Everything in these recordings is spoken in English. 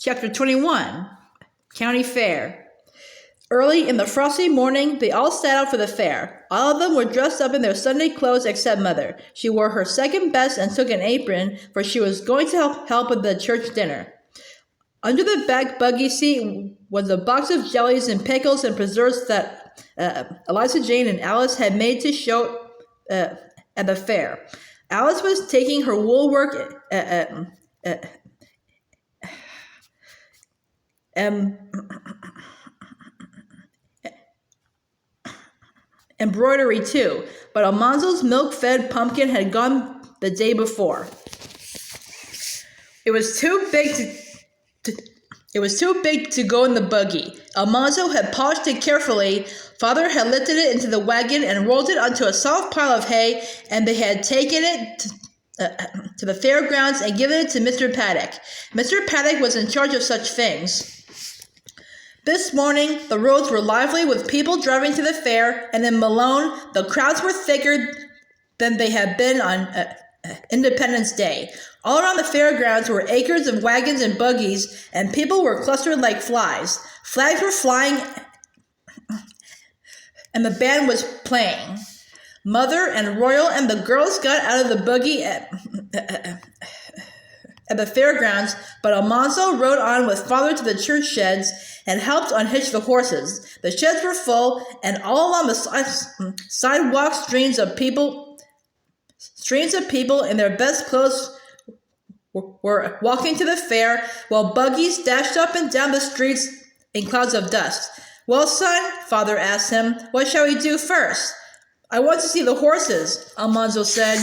Chapter 21, County Fair. Early in the frosty morning, they all set out for the fair. All of them were dressed up in their Sunday clothes except Mother. She wore her second best and took an apron, for she was going to help with the church dinner. Under the back buggy seat was a box of jellies and pickles and preserves that Eliza Jane and Alice had made to show at the fair. Alice was taking her wool work embroidery too, but Almanzo's milk-fed pumpkin had gone the day before. It was too big to go in the buggy. Almanzo had polished it carefully. Father had lifted it into the wagon and rolled it onto a soft pile of hay, and they had taken it to the fairgrounds and given it to Mr. Paddock. Mr. Paddock was in charge of such things. This morning, the roads were lively with people driving to the fair, and in Malone, the crowds were thicker than they had been on Independence Day. All around the fairgrounds were acres of wagons and buggies, and people were clustered like flies. Flags were flying, and the band was playing. Mother and Royal and the girls got out of the buggy at the fairgrounds, but Almanzo rode on with Father to the church sheds and helped unhitch the horses. The sheds were full, and all along the sidewalk, streams of people in their best clothes were walking to the fair, while buggies dashed up and down the streets in clouds of dust. "Well, son," Father asked him, "what shall we do first?" "I want to see the horses," Almanzo said.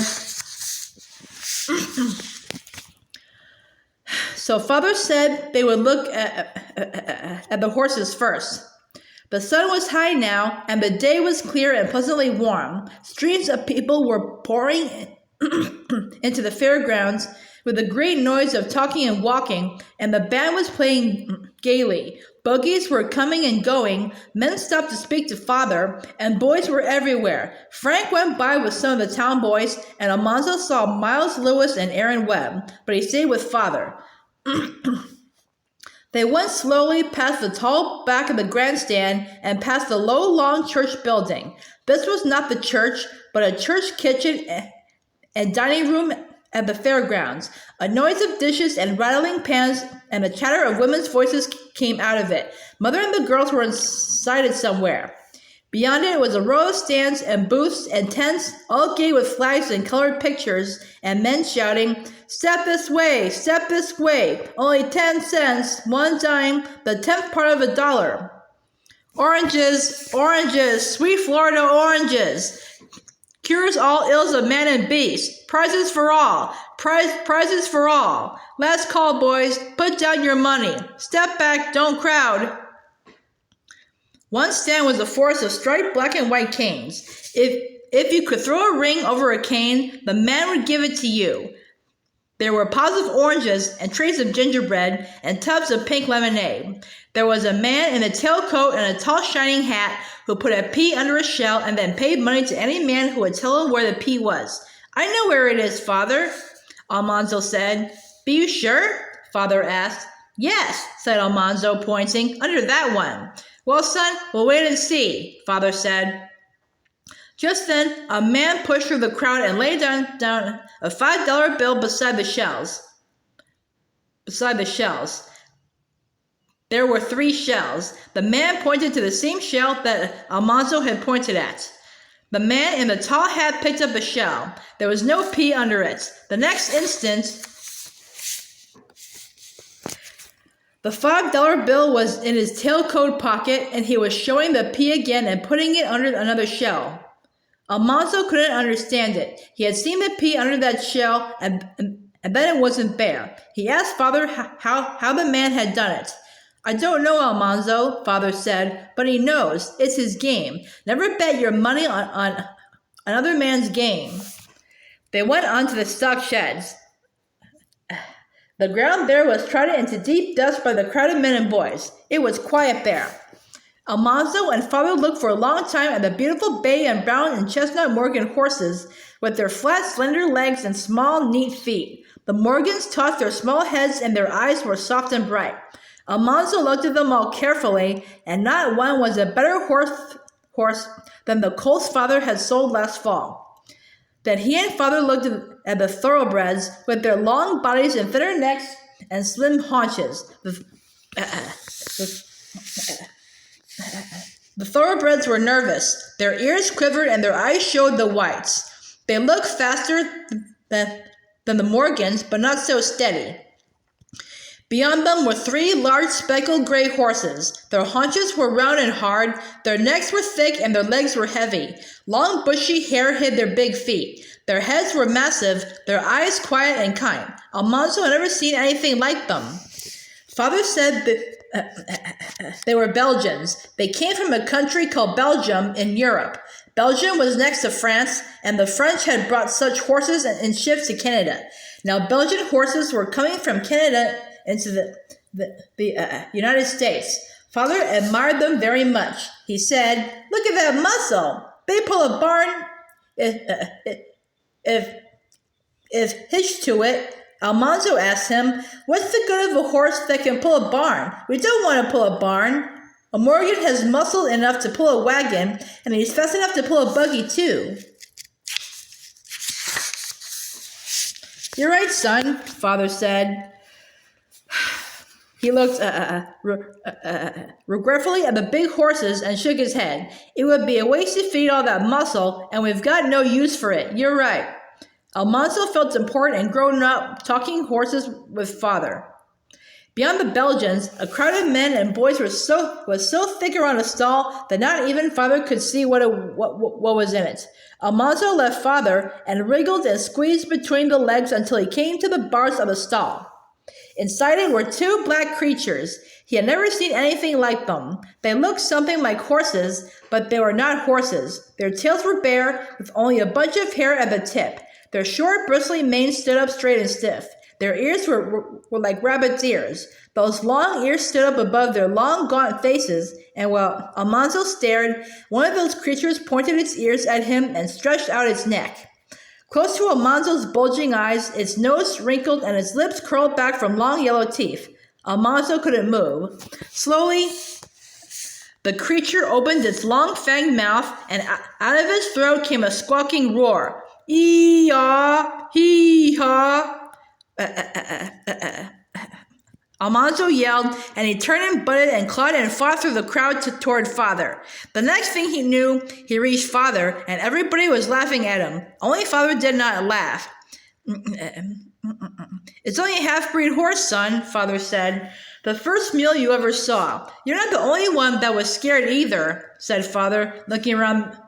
So Father said they would look at the horses first. The sun was high now, and the day was clear and pleasantly warm. Streams of people were pouring into the fairgrounds with a great noise of talking and walking, and the band was playing gaily. Buggies were coming and going, men stopped to speak to Father, and boys were everywhere. Frank went by with some of the town boys, and Almanzo saw Miles Lewis and Aaron Webb, but he stayed with Father. They went slowly past the tall back of the grandstand and past the low, long church building. This was not the church, but a church kitchen and dining room at the fairgrounds. A noise of dishes and rattling pans and a chatter of women's voices came out of it. Mother and the girls were inside it somewhere. Beyond it was a row of stands and booths and tents, all gay with flags and colored pictures, and men shouting, step this way, only 10 cents, 1 dime, the 10th part of $1. Oranges, oranges, sweet Florida oranges. Cures all ills of man and beast. Prizes for all. Prizes for all. Last call, boys. Put down your money. Step back, don't crowd. One stand was a forest of striped black and white canes. If you could throw a ring over a cane, the man would give it to you. There were pots of oranges and trays of gingerbread and tubs of pink lemonade. There was a man in a tailcoat and a tall shining hat who put a pea under a shell and then paid money to any man who would tell him where the pea was. I know where it is, Father, Almanzo said. Be you sure? Father asked. Yes, said Almanzo, pointing, under that one. Well, son, we'll wait and see, Father said. Just then, a man pushed through the crowd and laid down a $5 bill beside the shells. There were 3 shells. The man pointed to the same shell that Almanzo had pointed at. The man in the tall hat picked up a shell. There was no pea under it. The next instant, the $5 bill was in his tailcoat pocket, and he was showing the pea again and putting it under another shell. Almanzo couldn't understand it. He had seen the pea under that shell, and then it wasn't there. He asked Father how the man had done it. I don't know, Almanzo, Father said, but he knows. It's his game. Never bet your money on another man's game. They went on to the stock sheds. The ground there was trodden into deep dust by the crowded men and boys. It was quiet there. Almanzo and Father looked for a long time at the beautiful bay and brown and chestnut Morgan horses with their flat, slender legs and small, neat feet. The Morgans tossed their small heads and their eyes were soft and bright. Almanzo looked at them all carefully, and not one was a better horse than the colts father had sold last fall. Then he and father looked at the thoroughbreds with their long bodies and thinner necks and slim haunches. The thoroughbreds were nervous. Their ears quivered and their eyes showed the whites. They looked faster than the Morgans, but not so steady. Beyond them were 3 large speckled gray horses. Their haunches were round and hard, their necks were thick, and their legs were heavy. Long bushy hair hid their big feet. Their heads were massive, their eyes quiet and kind. Almanzo had never seen anything like them. Father said that they were Belgians. They came from a country called Belgium in Europe. Belgium was next to France, and the French had brought such horses in ships to Canada. Now Belgian horses were coming from Canada into the United States. Father admired them very much. He said, "Look at that muscle. They pull a barn if hitched to it." Almanzo asked him, "What's the good of a horse that can pull a barn? We don't want to pull a barn. A Morgan has muscle enough to pull a wagon, and he's fast enough to pull a buggy too." "You're right, son," Father said. He looked regretfully at the big horses and shook his head. "It would be a waste to feed all that muscle, and we've got no use for it. You're right." Almanzo felt important and grown up talking horses with father. Beyond the Belgians, a crowd of men and boys was so thick around the stall that not even father could see what was in it. Almanzo left father and wriggled and squeezed between the legs until he came to the bars of the stall. Inside it were 2 black creatures. He had never seen anything like them. They looked something like horses, but they were not horses. Their tails were bare, with only a bunch of hair at the tip. Their short, bristly manes stood up straight and stiff. Their ears were like rabbit's ears. Those long ears stood up above their long, gaunt faces, and while Almanzo stared, one of those creatures pointed its ears at him and stretched out its neck. Close to Almanzo's bulging eyes, its nose wrinkled and its lips curled back from long yellow teeth. Almanzo couldn't move. Slowly, the creature opened its long fanged mouth, and out of its throat came a squawking roar. "Ee-haw! Hee-haw!" Almanzo yelled, and he turned and butted and clawed and fought through the crowd toward father. The next thing he knew, he reached father, and everybody was laughing at him. Only father did not laugh. "It's only a half-breed horse, son," father said. "The first mule you ever saw. You're not the only one that was scared either," said father, looking around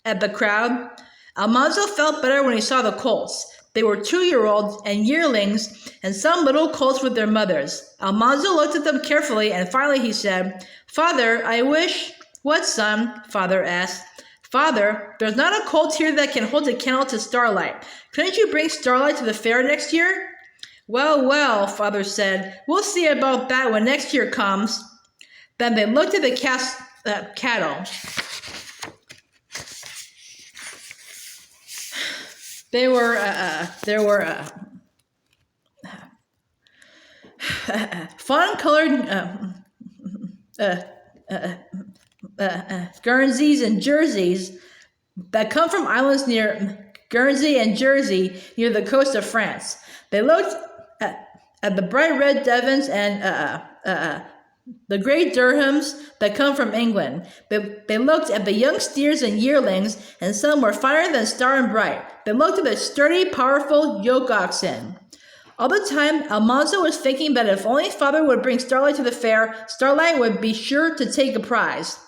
at the crowd. Almanzo felt better when he saw the colts. They were 2-year-olds and yearlings, and some little colts with their mothers. Almanzo looked at them carefully, and finally he said, "Father, I wish—" "What, son?" father asked. "Father, there's not a colt here that can hold a candle to Starlight. Couldn't you bring Starlight to the fair next year?" Well, father said, "We'll see about that when next year comes." Then they looked at the cattle. There were fawn-colored Guernseys and Jerseys that come from islands near Guernsey and Jersey near the coast of France. They looked at the bright red Devons and the great Durhams that come from England. They looked at the young steers and yearlings, and some were finer than Star and Bright. They looked at the sturdy, powerful yoke oxen. All the time, Almanzo was thinking that if only father would bring Starlight to the fair, Starlight would be sure to take a prize.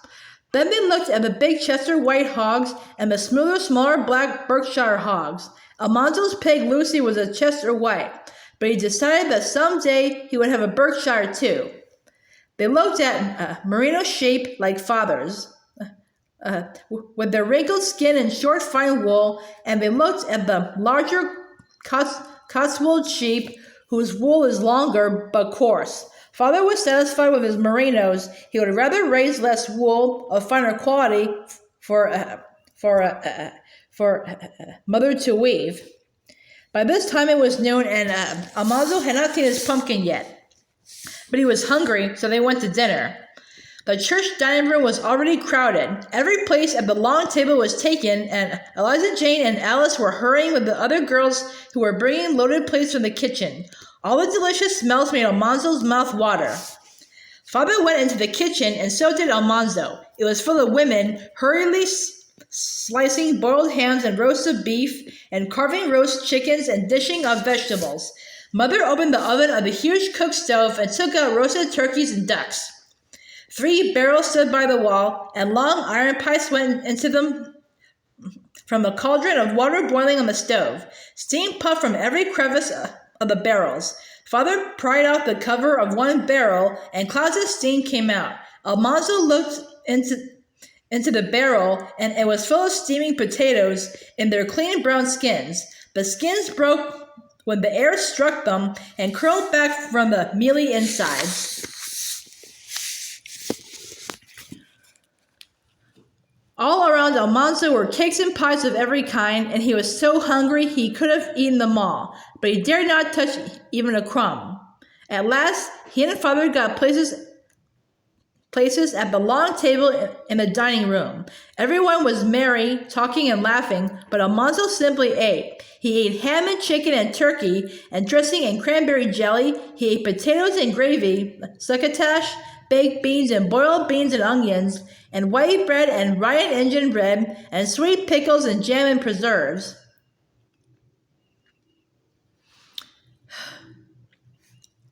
Then they looked at the big Chester white hogs and the smoother, smaller black Berkshire hogs. Almanzo's pig Lucy was a Chester white, but he decided that someday he would have a Berkshire too. They looked at merino sheep like father's, with their wrinkled skin and short, fine wool, and they looked at the larger Cotswold sheep whose wool is longer but coarse. Father was satisfied with his merinos. He would rather raise less wool of finer quality for mother to weave. By this time it was noon, and Almanzo had not seen his pumpkin yet. But he was hungry, so they went to dinner. The church dining room was already crowded. Every place at the long table was taken, and Eliza Jane and Alice were hurrying with the other girls who were bringing loaded plates from the kitchen. All the delicious smells made Almanzo's mouth water. Father went into the kitchen, and so did Almanzo. It was full of women, hurriedly slicing boiled hams and roasts of beef, and carving roast chickens and dishing up vegetables. Mother opened the oven of the huge cook stove and took out roasted turkeys and ducks. 3 barrels stood by the wall, and long iron pipes went into them from a cauldron of water boiling on the stove. Steam puffed from every crevice of the barrels. Father pried off the cover of one barrel, and clouds of steam came out. Almanzo looked into the barrel, and it was full of steaming potatoes in their clean brown skins. The skins broke when the air struck them and curled back from the mealy insides. All around Almanzo were cakes and pies of every kind, and he was so hungry he could have eaten them all, but he dared not touch even a crumb. At last, he and Father got places at the long table in the dining room. Everyone was merry, talking and laughing, but Almanzo simply ate. He ate ham and chicken and turkey, and dressing and cranberry jelly. He ate potatoes and gravy, succotash, baked beans and boiled beans and onions, and white bread and rye and Indian bread, and sweet pickles and jam and preserves.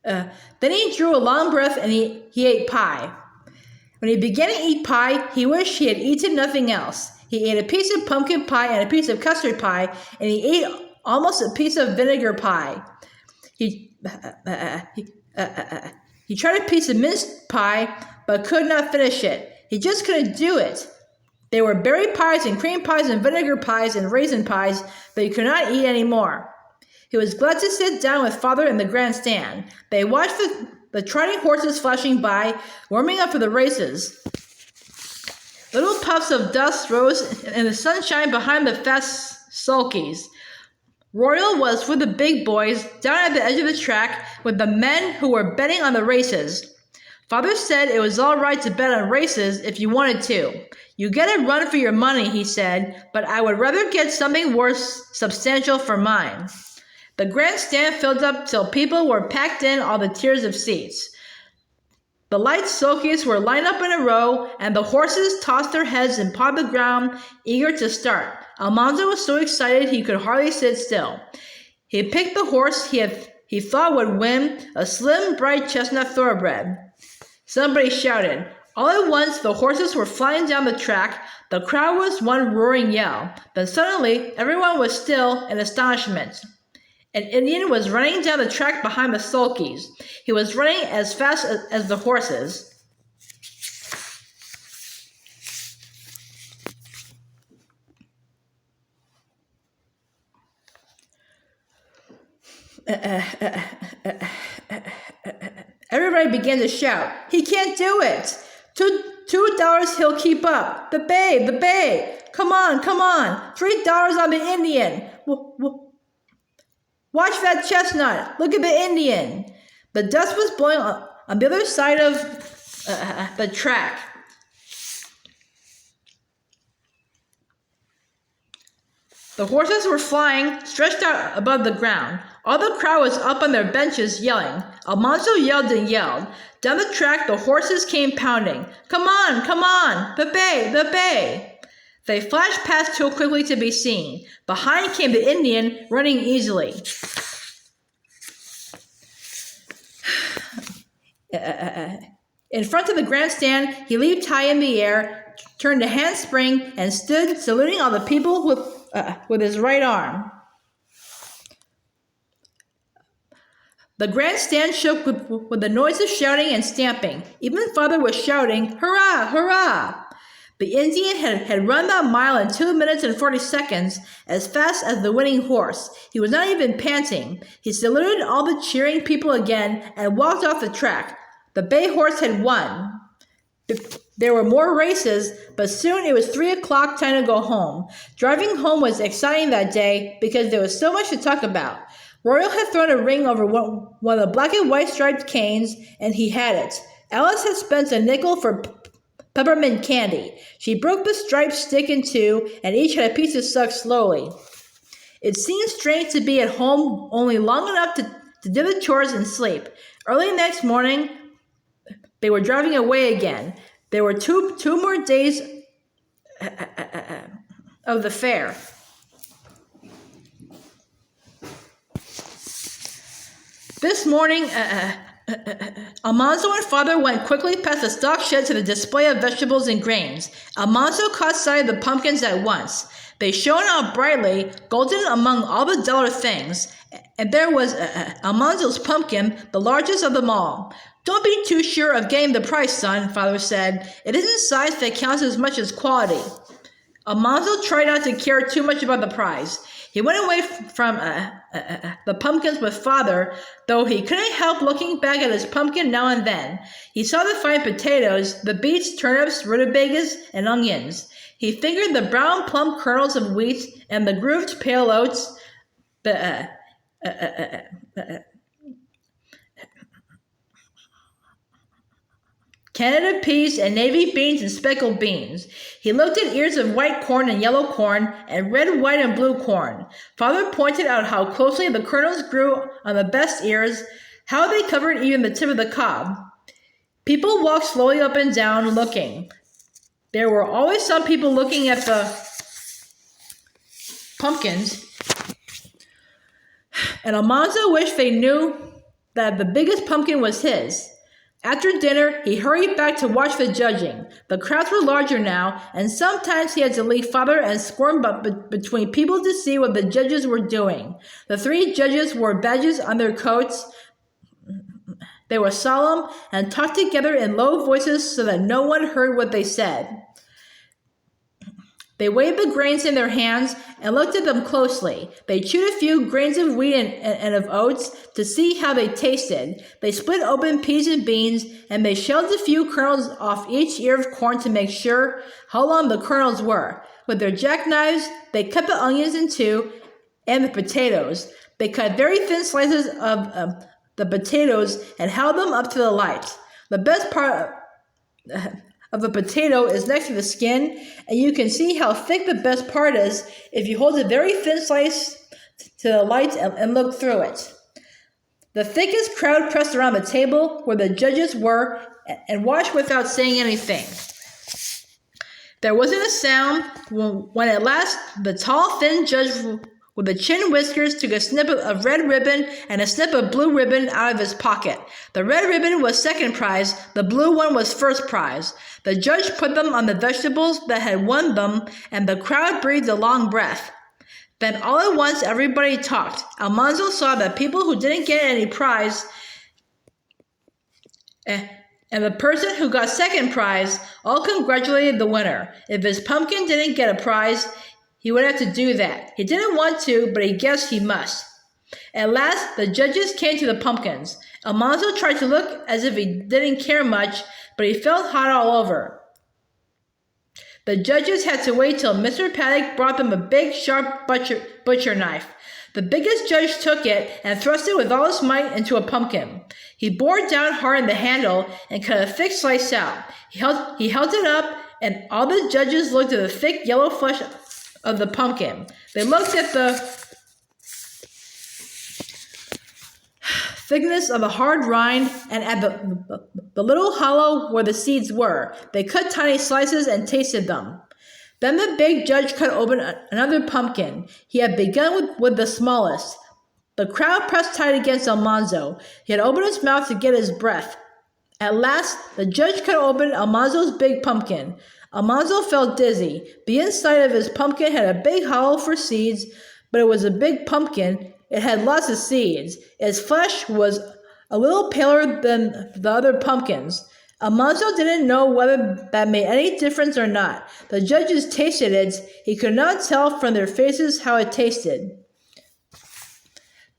Then he drew a long breath and he ate pie. When he began to eat pie, he wished he had eaten nothing else. He ate a piece of pumpkin pie and a piece of custard pie, and he ate almost a piece of vinegar pie. He tried a piece of minced pie, but could not finish it. He just couldn't do it. There were berry pies and cream pies and vinegar pies and raisin pies, but he could not eat any more. He was glad to sit down with Father in the grandstand. They watched the trotting horses flashing by, warming up for the races. Little puffs of dust rose in the sunshine behind the fast sulkies. Royal was for the big boys down at the edge of the track with the men who were betting on the races. Father said it was all right to bet on races if you wanted to. You get a run for your money, he said, but I would rather get something more substantial for mine. The grandstand filled up till people were packed in all the tiers of seats. The light sulkies were lined up in a row, and the horses tossed their heads and pawed the ground, eager to start. Almanzo was so excited he could hardly sit still. He picked the horse he thought would win, a slim, bright chestnut thoroughbred. Somebody shouted. All at once, the horses were flying down the track. The crowd was one roaring yell. Then suddenly, everyone was still in astonishment. An Indian was running down the track behind the sulkies. He was running as fast as the horses. Everybody began to shout, "He can't do it! $2 he'll keep up! The bay! Come on! $3 on the Indian! Watch that chestnut! Look at the Indian!" The dust was blowing on the other side of the track. The horses were flying, stretched out above the ground. All the crowd was up on their benches yelling. Almanzo yelled and yelled. Down the track, the horses came pounding. Come on! The bay! They flashed past too quickly to be seen. Behind came the Indian, running easily. In front of the grandstand, he leaped high in the air, turned a handspring, and stood saluting all the people with his right arm. The grandstand shook with the noise of shouting and stamping. Even Father was shouting, "Hurrah! Hurrah!" The Indian had run that mile in 2 minutes and 40 seconds, as fast as the winning horse. He was not even panting. He saluted all the cheering people again and walked off the track. The bay horse had won. There were more races, but soon it was 3 o'clock, time to go home. Driving home was exciting that day because there was so much to talk about. Royal had thrown a ring over one of the black and white striped canes, and he had it. Alice had spent a nickel for peppermint candy. She broke the striped stick in two, and each had a piece of stuck slowly. It seemed strange to be at home only long enough to do the chores and sleep. Early next morning, they were driving away again. There were two more days of the fair. This morning, Almanzo and Father went quickly past the stock shed to the display of vegetables and grains. Almanzo caught sight of the pumpkins at once. They shone out brightly, golden among all the duller things. And there was Almanzo's pumpkin, the largest of them all. "Don't be too sure of getting the price, son," Father said. "It isn't size that counts as much as quality." Almanzo tried not to care too much about the prize. He went away from the pumpkins with Father, though he couldn't help looking back at his pumpkin now and then. He saw the fine potatoes, the beets, turnips, rutabagas, and onions. He fingered the brown plump kernels of wheat and the grooved pale oats, Canada peas and navy beans and speckled beans. He looked at ears of white corn and yellow corn and red, white, and blue corn. Father pointed out how closely the kernels grew on the best ears, how they covered even the tip of the cob. People walked slowly up and down, looking. There were always some people looking at the pumpkins, and Almanzo wished they knew that the biggest pumpkin was his. After dinner, he hurried back to watch the judging. The crowds were larger now, and sometimes he had to leave Father and squirm between people to see what the judges were doing. The 3 judges wore badges on their coats. They were solemn and talked together in low voices so that no one heard what they said. They weighed the grains in their hands and looked at them closely. They chewed a few grains of wheat and of oats to see how they tasted. They split open peas and beans, and they shelled a few kernels off each ear of corn to make sure how long the kernels were. With their jackknives, they cut the onions in two and the potatoes. They cut very thin slices of the potatoes and held them up to the light. The best part of a potato is next to the skin, and you can see how thick the best part is if you hold a very thin slice to the light and look through it. The thickest crowd pressed around the table where the judges were and watched without saying anything. There wasn't a sound when at last the tall, thin judge with the chin whiskers took a snip of red ribbon and a snip of blue ribbon out of his pocket. The red ribbon was second prize, the blue one was first prize. The judge put them on the vegetables that had won them, and the crowd breathed a long breath. Then all at once everybody talked. Almanzo saw that people who didn't get any prize and the person who got second prize all congratulated the winner. If his pumpkin didn't get a prize, he would have to do that. He didn't want to, but he guessed he must. At last, the judges came to the pumpkins. Almanzo tried to look as if he didn't care much, but he felt hot all over. The judges had to wait till Mr. Paddock brought them a big, sharp butcher knife. The biggest judge took it and thrust it with all his might into a pumpkin. He bored down hard in the handle and cut a thick slice out. He held it up, and all the judges looked at the thick yellow flesh of the pumpkin. They looked at the thickness of the hard rind and at the little hollow where the seeds were. They cut tiny slices and tasted them. Then the big judge cut open another pumpkin. He had begun with the smallest. The crowd pressed tight against Almanzo. He had opened his mouth to get his breath. At last, the judge cut open Almanzo's big pumpkin. Almanzo felt dizzy. The inside of his pumpkin had a big hollow for seeds, but it was a big pumpkin. It had lots of seeds. Its flesh was a little paler than the other pumpkins. Almanzo didn't know whether that made any difference or not. The judges tasted it. He could not tell from their faces how it tasted.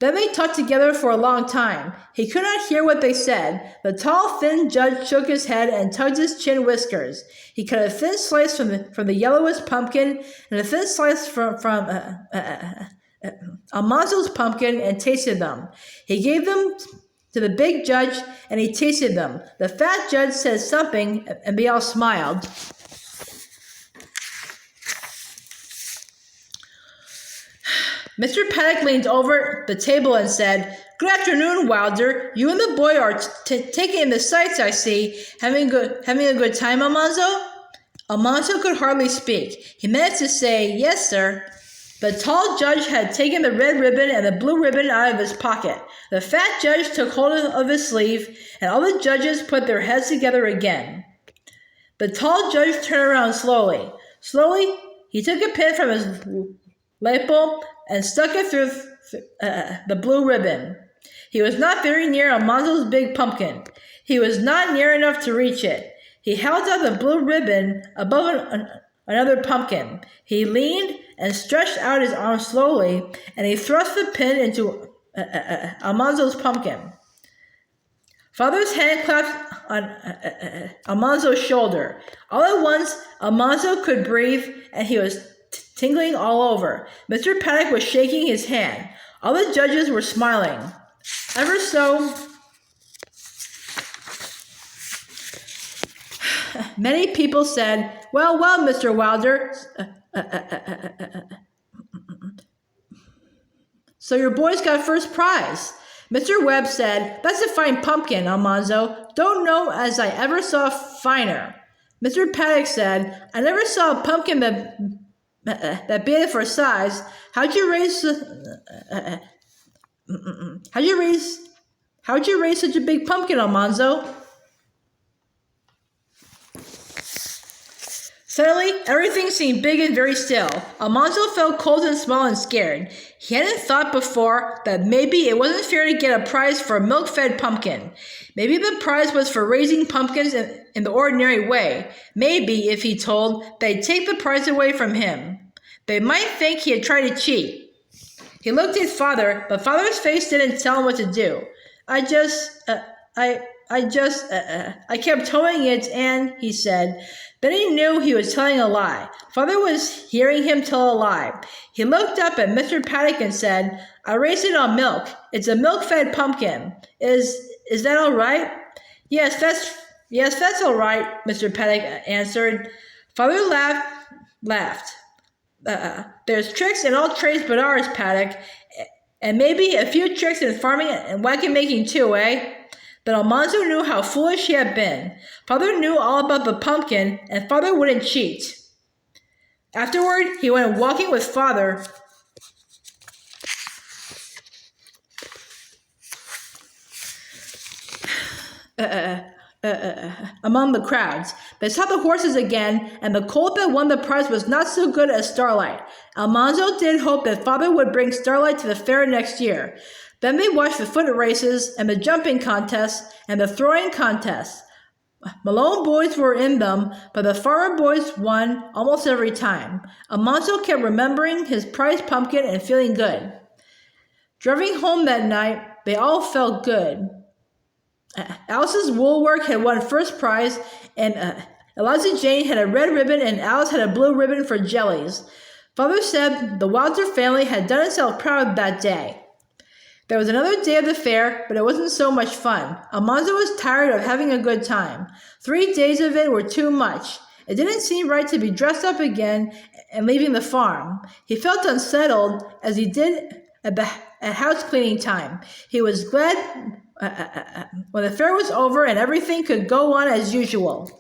Then they talked together for a long time. He could not hear what they said. The tall, thin judge shook his head and tugged his chin whiskers. He cut a thin slice from the yellowest pumpkin and a thin slice from Almanzo's pumpkin and tasted them. He gave them to the big judge and he tasted them. The fat judge said something and they all smiled. Mr. Paddock leaned over the table and said, "Good afternoon, Wilder. You and the boy are taking in the sights, I see. Having a good time, Almanzo?" Almanzo could hardly speak. He managed to say, "Yes, sir." The tall judge had taken the red ribbon and the blue ribbon out of his pocket. The fat judge took hold of his sleeve, and all the judges put their heads together again. The tall judge turned around slowly. Slowly, he took a pin from his lapel and stuck it through the blue ribbon. He was not very near Almanzo's big pumpkin. He was not near enough to reach it. He held out the blue ribbon above another pumpkin. He leaned and stretched out his arm slowly, and he thrust the pin into Almanzo's pumpkin. Father's hand clapped on Almanzo's shoulder. All at once, Almanzo could breathe, and he was tingling all over. Mr. Paddock was shaking his hand. All the judges were smiling. Ever so many people said, well, Mr. Wilder, so your boys got first prize. Mr. Webb said, that's a fine pumpkin, Almanzo. Don't know as I ever saw a finer. Mr. Paddock said, I never saw a pumpkin that big for size. How'd you raise such a big pumpkin, Almanzo? Suddenly, everything seemed big and very still. Almanzo felt cold and small and scared. He hadn't thought before that maybe it wasn't fair to get a prize for a milk-fed pumpkin. Maybe the prize was for raising pumpkins in the ordinary way. Maybe, if he told, they'd take the prize away from him. They might think he had tried to cheat. He looked at Father, but Father's face didn't tell him what to do. I kept towing it and, he said. Then he knew he was telling a lie. Father was hearing him tell a lie. He looked up at Mr. Paddock and said, I raised it on milk. It's a milk-fed pumpkin. Is that all right? Yes, that's all right, Mr. Paddock answered. Father laughed. There's tricks in all trades but ours, Paddock. And maybe a few tricks in farming and wagon making too, eh? But Almanzo knew how foolish he had been. Father knew all about the pumpkin, and Father wouldn't cheat. Afterward, he went walking with Father among the crowds. They saw the horses again, and the colt that won the prize was not so good as Starlight. Almanzo did hope that Father would bring Starlight to the fair next year. Then they watched the foot races and the jumping contests and the throwing contests. Malone boys were in them, but the farmer boys won almost every time. Almanzo kept remembering his prize pumpkin and feeling good. Driving home that night, they all felt good. Alice's woolwork had won first prize, and Eliza Jane had a red ribbon and Alice had a blue ribbon for jellies. Father said the Wilder family had done itself proud that day. There was another day of the fair, but it wasn't so much fun. Almanzo was tired of having a good time. 3 days of it were too much. It didn't seem right to be dressed up again and leaving the farm. He felt unsettled as he did at house cleaning time. He was glad when the fair was over and everything could go on as usual.